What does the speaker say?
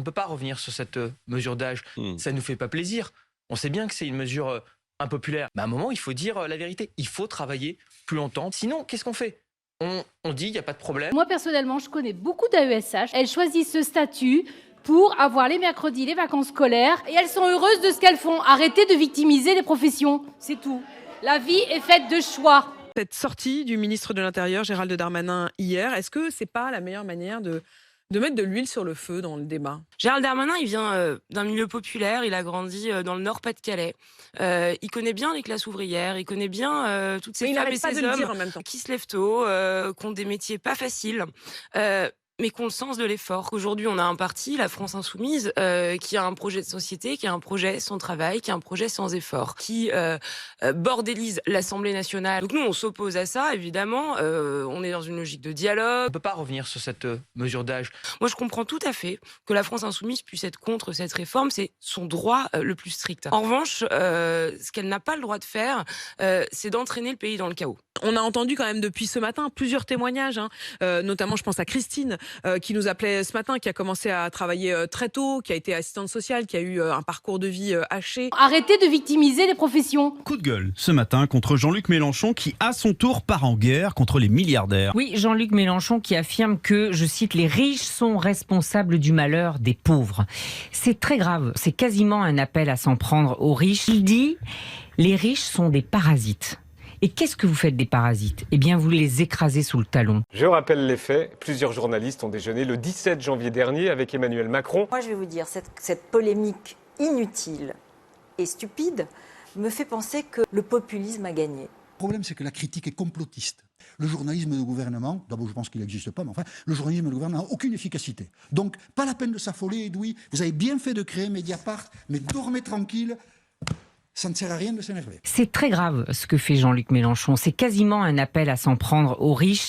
peut pas revenir sur cette mesure d'âge. Ça nous fait pas plaisir. On sait bien que c'est une mesure impopulaire. Mais à un moment, il faut dire la vérité. Il faut travailler plus longtemps. Sinon, qu'est-ce qu'on fait? On dit, il n'y a pas de problème. Moi, personnellement, je connais beaucoup d'AESH. Elles choisissent ce statut pour avoir les mercredis, les vacances scolaires. Et elles sont heureuses de ce qu'elles font. Arrêtez de victimiser les professions. C'est tout. La vie est faite de choix. Cette sortie du ministre de l'Intérieur, Gérald Darmanin, hier, est-ce que c'est pas la meilleure manière de mettre de l'huile sur le feu dans le débat? Gérald Darmanin, il vient d'un milieu populaire, il a grandi dans le Nord-Pas-de-Calais. Il connaît bien les classes ouvrières, il connaît bien toutes ces femmes et ces hommes qui se lèvent tôt, qui ont des métiers pas faciles. Mais qui ont le sens de l'effort. Aujourd'hui, on a un parti, la France Insoumise, qui a un projet de société, qui a un projet sans travail, qui a un projet sans effort, qui bordélise l'Assemblée nationale. Donc nous, on s'oppose à ça, évidemment. On est dans une logique de dialogue. On peut pas revenir sur cette mesure d'âge. Moi, je comprends tout à fait que la France Insoumise puisse être contre cette réforme. C'est son droit le plus strict. En revanche, ce qu'elle n'a pas le droit de faire, c'est d'entraîner le pays dans le chaos. On a entendu quand même depuis ce matin plusieurs témoignages, notamment je pense à Christine qui nous appelait ce matin, qui a commencé à travailler très tôt, qui a été assistante sociale, qui a eu un parcours de vie haché. Arrêtez de victimiser les professions. Coup de gueule ce matin contre Jean-Luc Mélenchon qui à son tour part en guerre contre les milliardaires. Oui, Jean-Luc Mélenchon qui affirme que, je cite, les riches sont responsables du malheur des pauvres. C'est très grave, c'est quasiment un appel à s'en prendre aux riches. Il dit, les riches sont des parasites. Et qu'est-ce que vous faites des parasites? Eh bien, vous les écrasez sous le talon. Je rappelle les faits. Plusieurs journalistes ont déjeuné le 17 janvier dernier avec Emmanuel Macron. Moi, je vais vous dire, cette polémique inutile et stupide me fait penser que le populisme a gagné. Le problème, c'est que la critique est complotiste. Le journalisme de gouvernement, d'abord je pense qu'il n'existe pas, mais enfin, le journalisme de gouvernement n'a aucune efficacité. Donc, pas la peine de s'affoler, Edoui. Vous avez bien fait de créer Mediapart, mais dormez tranquille. Ça ne sert à rien de s'énerver. C'est très grave ce que fait Jean-Luc Mélenchon. C'est quasiment un appel à s'en prendre aux riches.